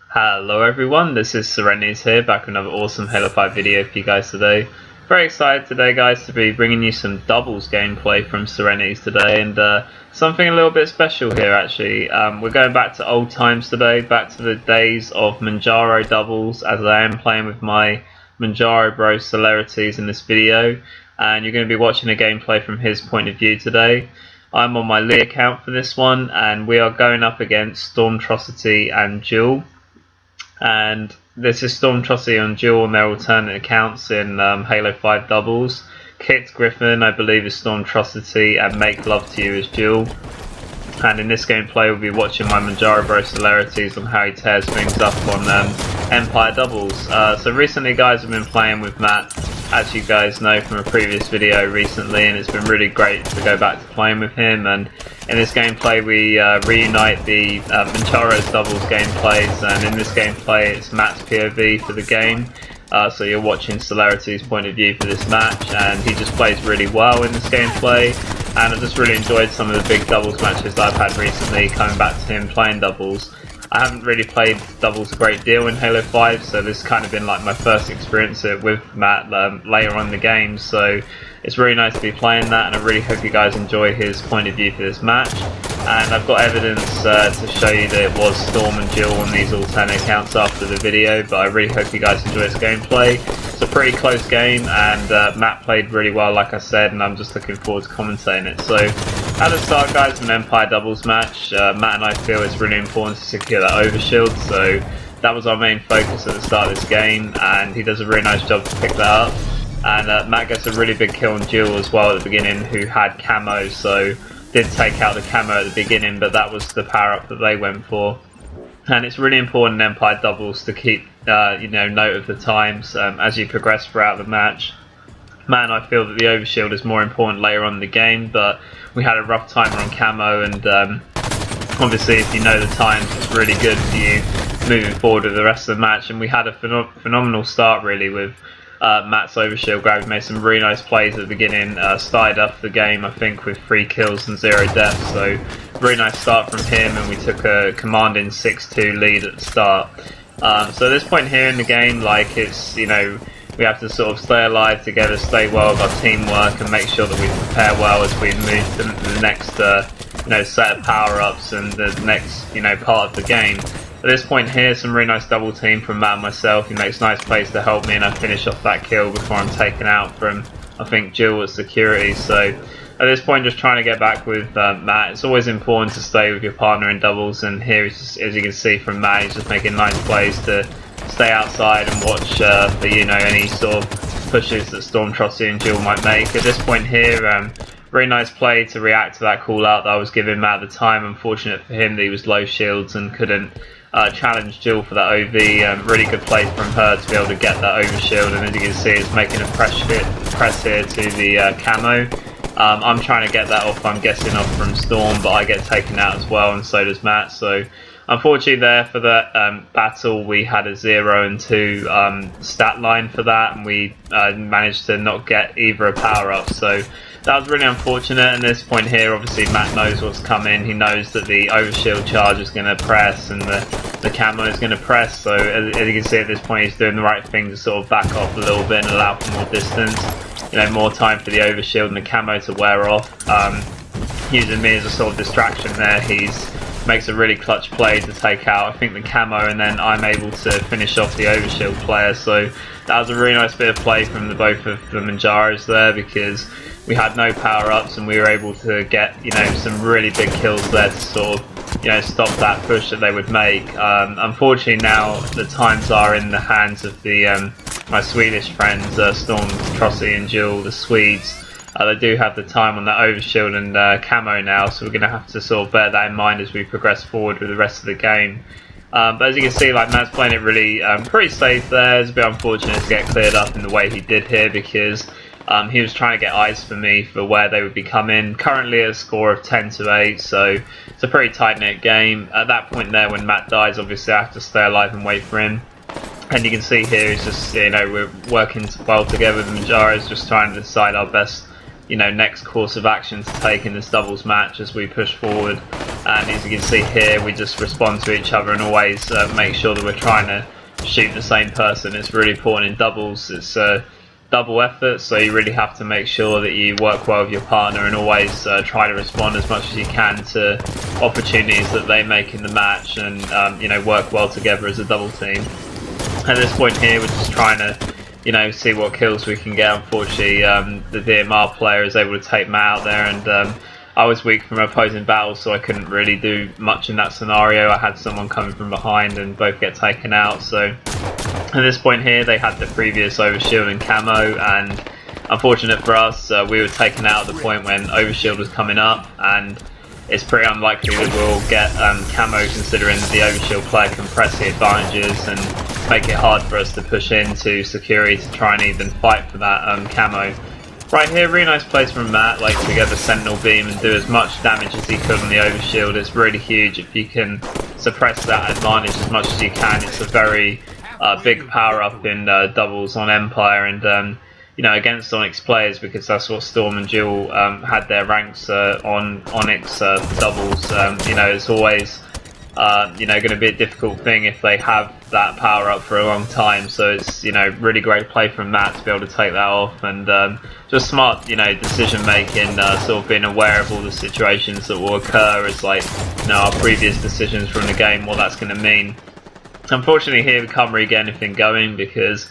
Hello everyone, this is CelerityzZ here, back with another awesome Halo 5 video for you guys today. Very excited today guys to be bringing you some doubles gameplay from CelerityzZ today, and something a little bit special here actually. We're going back to old times today, back to the days of Munjaros Doubles, as I am playing with my Munjaro bro CelerityzZ in this video, and you're going to be watching a gameplay from his point of view today. I'm on my Leigh account for this one, and we are going up against Stormtrocity and Julle. And this is Stormtrocity and Julle on their alternate accounts in Halo 5 Doubles. Kit Griffin, I believe, is Stormtrocity, and Make Love to You is Julle. And in this gameplay, we'll be watching my Munjaros bro CelerityzZ on how he tears things up on Empire Doubles. So recently, guys, I've been playing with Matt, as you guys know from a previous video recently, and it's been really great to go back to playing with him. And in this gameplay, we reunite the Munjaros Doubles gameplays, and in this gameplay, it's Matt's POV for the game. So you're watching CelerityzZ's point of view for this match, and he just plays really well in this gameplay. And I've just really enjoyed some of the big doubles matches that I've had recently, coming back to him playing doubles. I haven't really played doubles a great deal in Halo 5, so this has kind of been like my first experience with Matt later on in the game, so it's really nice to be playing that, and I really hope you guys enjoy his point of view for this match. And I've got evidence to show you that it was Storm and Julle on these alternate accounts after the video, but I really hope you guys enjoy this gameplay. It's a pretty close game, and Matt played really well, like I said, and I'm just looking forward to commentating it. So at the start, guys, of an Empire Doubles match, Matt and I feel it's really important to secure that overshield, so that was our main focus at the start of this game, and he does a really nice job to pick that up. And Matt gets a really big kill on Julle as well at the beginning, who had camo, so did take out the camo at the beginning, but that was the power up that they went for. And it's really important in Empire Doubles to keep note of the times as you progress throughout the match. Matt and I feel that the overshield is more important later on in the game, but we had a rough timer on camo, and obviously if you know the times, it's really good for you moving forward with the rest of the match. And we had a phenomenal start really with Matt's overshield grab. He made some really nice plays at the beginning, started off the game I think with 3 kills and 0 deaths, so really nice start from him, and we took a commanding 6-2 lead at the start. So at this point here in the game, like, it's, we have to sort of stay alive together, stay well with our teamwork, and make sure that we prepare well as we move to the next set of power-ups and the next part of the game. At this point here, some really nice double team from Matt and myself. He makes nice plays to help me, and I finish off that kill before I'm taken out from, I think, Julle at security. So at this point, just trying to get back with Matt. It's always important to stay with your partner in doubles, and here, as you can see from Matt, he's just making nice plays to stay outside and watch for any sort of pushes that Stormtrocity and Julle might make. At this point here, really nice play to react to that call out that I was giving Matt at the time. Unfortunate for him that he was low shields and couldn't challenge Julle for that OV. Really good play from her to be able to get that overshield, and as you can see, it's making a press here to the camo. I'm trying to get that off, I'm guessing off from Storm, but I get taken out as well, and so does Matt. So unfortunately there for that battle, we had a 0 and 2 stat line for that, and we managed to not get either a power up. So that was really unfortunate. At this point here, obviously Matt knows what's coming. He knows that the overshield charge is going to press, and the camo is going to press. So as you can see at this point, he's doing the right thing to sort of back off a little bit and allow for more distance. More time for the overshield and the camo to wear off. Using me as a sort of distraction there, makes a really clutch play to take out, I think, the camo, and then I'm able to finish off the overshield player. So that was a really nice bit of play from both of the Munjaros there, because we had no power-ups and we were able to get some really big kills there to sort of stop that push that they would make. Unfortunately now the times are in the hands of the my Swedish friends, Stormtrocity and Julle, the Swedes. They do have the time on that overshield and camo now, so we're going to have to sort of bear that in mind as we progress forward with the rest of the game. But as you can see, like, Matt's playing it really pretty safe there. It's a bit unfortunate to get cleared up in the way he did here, because he was trying to get eyes for me for where they would be coming. Currently a score of 10-8, so it's a pretty tight-knit game. At that point there, when Matt dies, obviously I have to stay alive and wait for him. And you can see here, it's just, we're working well together with Munjaros, just trying to decide our best next course of action to take in this doubles match as we push forward. and as you can see here, we just respond to each other and always make sure that we're trying to shoot the same person. It's really important in doubles. It's a double effort, so you really have to make sure that you work well with your partner and always try to respond as much as you can to opportunities that they make in the match, and you know, work well together as a double team. At this point here, we're just trying to, you know, see what kills we can get. Unfortunately, the DMR player is able to take Matt out there, and I was weak from opposing battles, so I couldn't really do much in that scenario. I had someone coming from behind and both get taken out. So at this point here, they had the previous overshield and camo, and unfortunate for us, we were taken out at the point when overshield was coming up, and it's pretty unlikely that we'll get camo, considering the overshield player can press the advantages and make it hard for us to push into security to try and even fight for that camo. Right here, really nice place from Matt, like to get the sentinel beam and do as much damage as he could on the overshield. It's really huge if you can suppress that advantage as much as you can. It's a very big power up in doubles on Empire, and you know, against Onyx players, because that's what Storm and Jewel had their ranks on Onyx doubles. You know, it's always you know, going to be a difficult thing if they have that power up for a long time. So it's, you know, really great play from Matt to be able to take that off, and just smart, you know, decision making, sort of being aware of all the situations that will occur as, like, you know, our previous decisions from the game, what that's going to mean. Unfortunately here we can't really get anything going because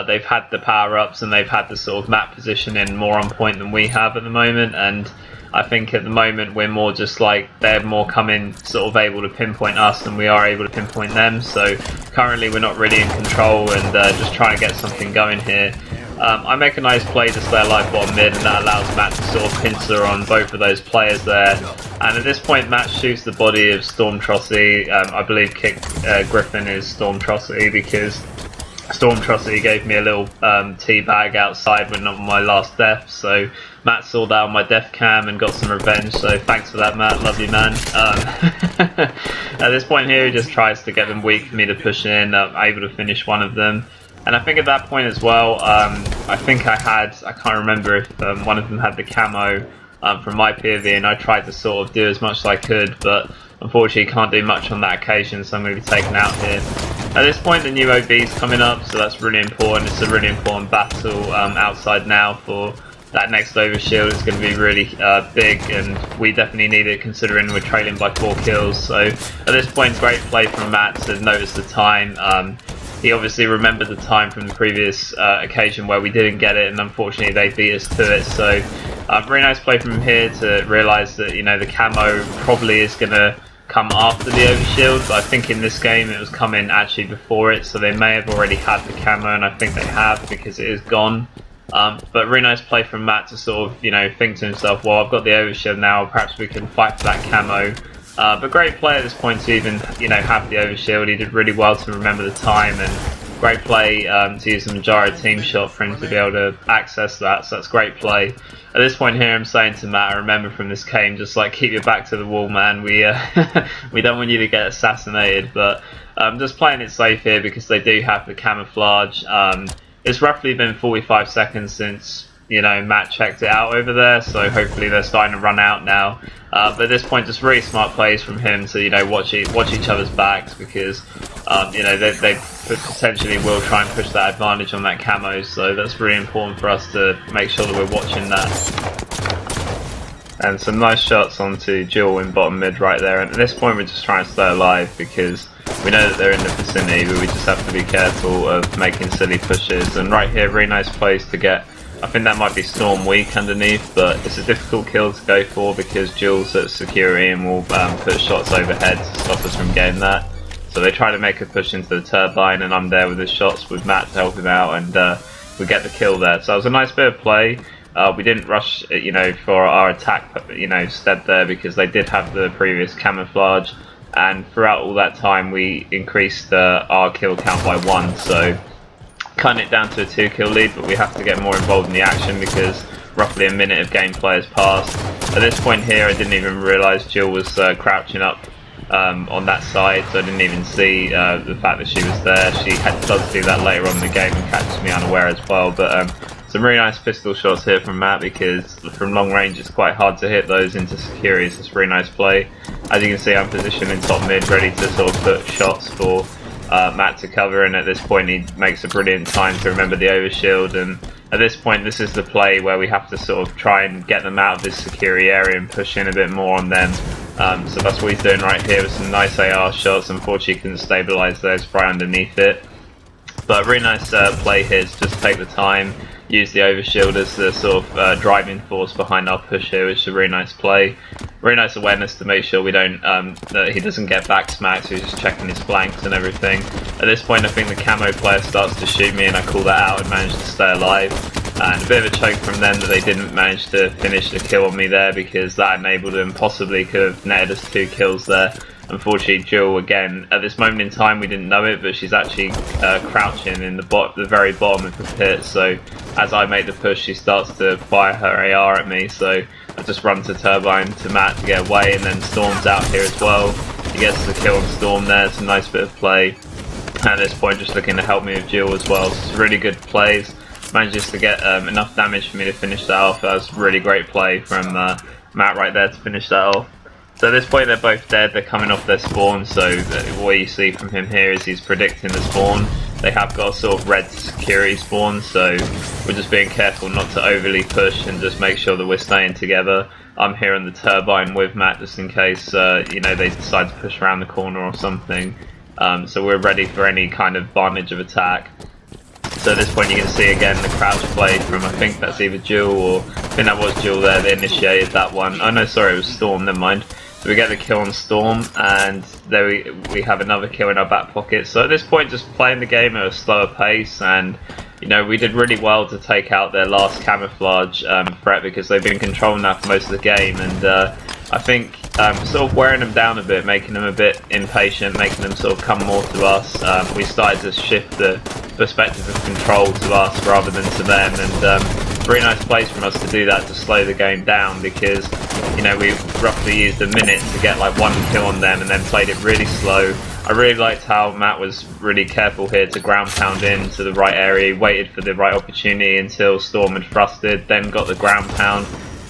they've had the power ups and they've had the sort of map positioning more on point than we have at the moment, and I think at the moment we're more just like, they're more coming sort of able to pinpoint us than we are able to pinpoint them. So currently we're not really in control, and just trying to get something going here. I make a nice play to stay alive bottom mid, and that allows Matt to sort of pincer on both of those players there. And at this point Matt shoots the body of Stormtrocity. I believe Griffin is Stormtrocity, because Stormtrocity gave me a little tea bag outside when on my last death, so Matt saw that on my death cam and got some revenge, so thanks for that, Matt, love you, man. At this point here he just tries to get them weak for me to push in, able to finish one of them. And I think at that point as well, I think I can't remember if one of them had the camo from my PoV, and I tried to sort of do as much as I could, but unfortunately can't do much on that occasion, so I'm going to be taken out here. At this point the new OB is coming up, so that's really important. It's a really important battle outside now for that next overshield. It's going to be really big, and we definitely need it considering we're trailing by 4 kills. So at this point, great play from Matt to notice the time. He obviously remembered the time from the previous occasion where we didn't get it, and unfortunately they beat us to it. So very nice play from him here to realise that, you know, the camo probably is going to come after the overshield, but I think in this game it was coming actually before it, so they may have already had the camo, and I think they have because it is gone. But really nice play from Matt to sort of, you know, think to himself, well, I've got the overshield now, perhaps we can fight for that camo. But great play at this point to even, you know, have the overshield. He did really well to remember the time, and great play to use the Munjaros team shot for him to be able to access that, so that's great play. At this point here I'm saying to Matt, I remember from this game, just like, keep your back to the wall, man, we we don't want you to get assassinated, but just playing it safe here because they do have the camouflage. It's roughly been 45 seconds since, you know, Matt checked it out over there, so hopefully they're starting to run out now. But at this point, just really smart plays from him to, you know, watch each other's backs, because you know, they potentially will try and push that advantage on that camo, so that's really important for us to make sure that we're watching that. And some nice shots onto Jewel in bottom mid right there, and at this point we're just trying to stay alive because we know that they're in the vicinity, but we just have to be careful of making silly pushes. And right here, really nice place to get, I think that might be Storm weak underneath, but it's a difficult kill to go for because Jewel's at security and will put shots overhead to stop us from getting that. So they try to make a push into the turbine, and I'm there with his shots with Matt to help him out, and we get the kill there. So it was a nice bit of play. We didn't rush, you know, for our attack, you know, step there because they did have the previous camouflage, and throughout all that time we increased our kill count by 1, so cutting it down to a 2 kill lead, but we have to get more involved in the action because roughly a minute of gameplay has passed. At this point here I didn't even realise Jill was crouching up on that side, so I didn't even see the fact that she was there. She does do that later on in the game and catches me unaware as well, but Some really nice pistol shots here from Matt, because from long range it's quite hard to hit those into securities. It's a really nice play. As you can see, I'm positioned in top mid, ready to sort of put shots for Matt to cover, and at this point he makes a brilliant time to remember the overshield, and at this point this is the play where we have to sort of try and get them out of this security area and push in a bit more on them. So that's what he's doing right here with some nice AR shots. Unfortunately he couldn't stabilise those right underneath it, but really nice play here to just take the time, use the overshield as the sort of driving force behind our push here, which is a really nice play. Really nice awareness to make sure we don't that he doesn't get back smacked, so he's just checking his flanks and everything. At this point I think the camo player starts to shoot me, and I call that out and manage to stay alive. And a bit of a choke from them that they didn't manage to finish the kill on me there, because that enabled them, possibly could have netted us 2 kills there. Unfortunately, Jewel, again, at this moment in time we didn't know it, but she's actually crouching in the very bottom of the pit, so as I make the push she starts to fire her AR at me, so I just run to Turbine to Matt to get away, and then Storm's out here as well. He gets the kill on Storm there. It's a nice bit of play, and at this point just looking to help me with Jewel as well. So it's really good plays. Manages to get enough damage for me to finish that off. That was really great play from Matt right there to finish that off. So at this point they're both dead, they're coming off their spawn, so what you see from him here is he's predicting the spawn. They have got a sort of red security spawn, so we're just being careful not to overly push and just make sure that we're staying together. I'm here on the Turbine with Matt just in case you know, they decide to push around the corner or something. So we're ready for any kind of advantage of attack. So at this point you can see again the crouch play from, I think that's either Jewel, or I think that was Jewel there, they initiated that one. Oh no, sorry, it was Storm, never mind. So we get the kill on Storm, and there we have another kill in our back pocket. So at this point just playing the game at a slower pace, and you know, we did really well to take out their last camouflage threat, because they've been controlling that for most of the game, and I think sort of wearing them down a bit, making them a bit impatient, making them sort of come more to us. We started to shift the perspective of control to us rather than to them, and really nice place from us to do that, to slow the game down, because you know, we roughly used a minute to get like 1 kill on them and then played it really slow. I really liked how Matt was really careful here to ground pound into the right area. He waited for the right opportunity until Storm had thrusted, then got the ground pound.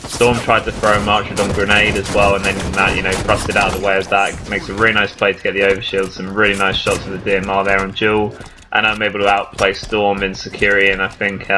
Storm tried to throw a Martyrdom grenade as well, and then Matt, you know, thrusted out of the way of that. Makes a really nice play to get the overshield. Some really nice shots with the DMR there on Jewel, and I'm able to outplay Storm in security, and I think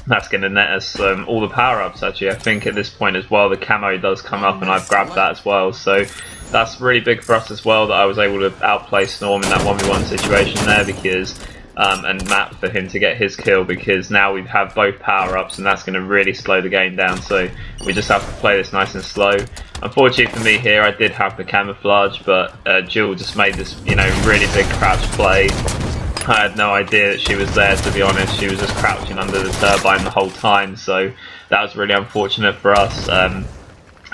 that's going to net us all the power-ups actually. I think at this point as well the camo does come up, and I've grabbed that as well, so that's really big for us as well, that I was able to outplay Storm in that 1v1 situation there, because and Matt for him to get his kill, because now we have both power-ups, and that's going to really slow the game down, so we just have to play this nice and slow. Unfortunately for me here, I did have the camouflage, but Jewel just made this, you know, really big crouch play. I had no idea that she was there, to be honest. She was just crouching under the Turbine the whole time, so that was really unfortunate for us.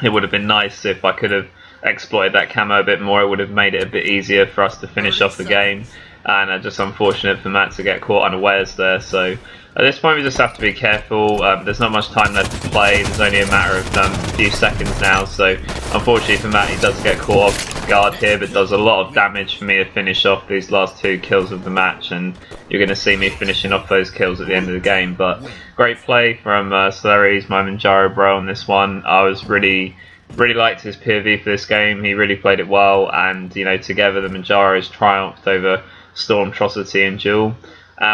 It would have been nice if I could have exploited that camo a bit more. It would have made it a bit easier for us to finish off the game, and just unfortunate for Matt to get caught unawares there. So at this point we just have to be careful. There's not much time left to play. There's only a matter of a few seconds now, so unfortunately for Matt he does get caught off guard here, but does a lot of damage for me to finish off these last 2 kills of the match, and you're going to see me finishing off those kills at the end of the game. But great play from CelerityzZ, my Munjaro bro, on this one. I was really liked his PoV for this game. He really played it well, and you know, together the Munjaros triumphed over Stormtrocity and Julle.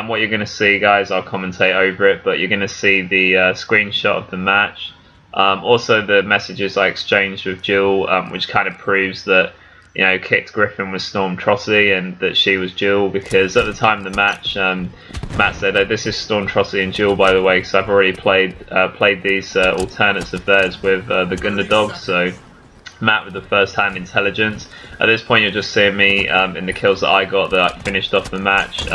What you're going to see, guys, I'll commentate over it, but you're going to see the screenshot of the match. Also the messages I exchanged with Julle, which kind of proves that, you know, Kicked Griffin was Stormtrocity and that she was Julle, because at the time of the match, Matt said, oh, this is Stormtrocity and Julle, by the way, because I've already played these alternates of theirs with the Gunda Dogs, so Matt with the first-hand intelligence. At this point you're just seeing me in the kills that I got, that I finished off the match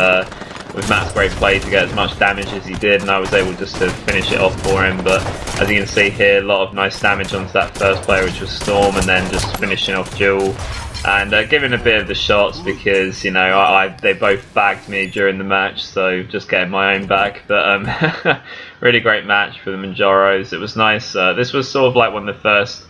with Matt's great play to get as much damage as he did, and I was able just to finish it off for him. But as you can see here, a lot of nice damage onto that first player, which was Storm, and then just finishing off Jewel and giving a bit of the shots, because you know they both bagged me during the match, so just getting my own back. But really great match for the Munjaros. It was nice. This was sort of like one of the first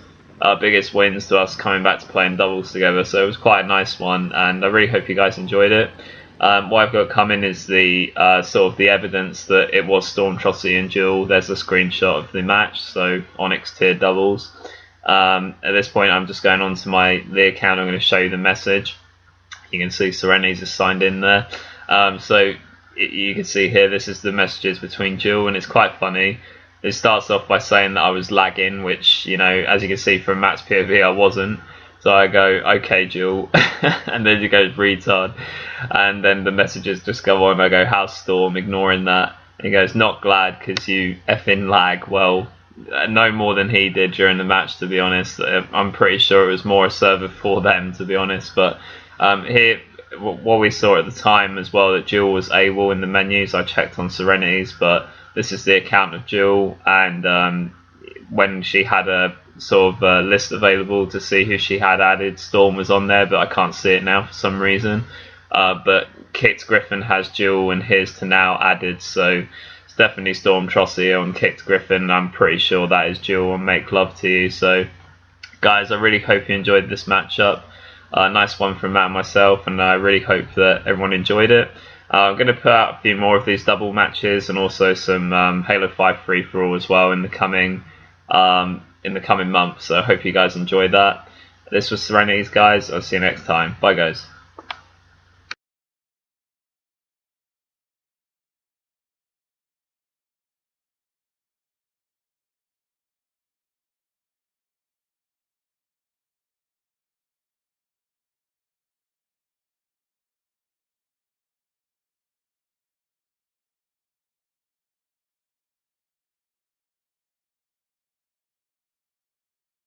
biggest wins to us coming back to playing doubles together, so it was quite a nice one, and I really hope you guys enjoyed it. What I've got coming is the sort of the evidence that it was Stormtrocity and Julle. There's a screenshot of the match, so Onyx tier doubles. At this point, I'm just going on to my Leigh account. I'm going to show you the message. You can see CelerityzZ is signed in there. So you can see here, this is the messages between Julle, and it's quite funny. It starts off by saying that I was lagging, which, you know, as you can see from Matt's PoV, I wasn't. So I go, okay, Julle, and then he goes, retard. And then the messages just go on. I go, how's Storm, ignoring that. And he goes, not glad because you effing lag. Well, no more than he did during the match, to be honest. I'm pretty sure it was more a server for them, to be honest. But here, what we saw at the time as well, that Julle was AWOL in the menus. I checked on CelerityzZ, but this is the account of Julle, and when she had a sort of list available to see who she had added, Storm was on there, but I can't see it now for some reason. But Kicked Griffin has Julle and Here's to Now added, so it's definitely Stormtrocity on Kicked Griffin. I'm pretty sure that is Julle on Make Love to You. So guys, I really hope you enjoyed this matchup. Nice one from Matt and myself, and I really hope that everyone enjoyed it. I'm going to put out a few more of these double matches and also some Halo 5 free-for-all as well in the coming months. So I hope you guys enjoyed that. This was CelerityzZ, guys. I'll see you next time. Bye, guys.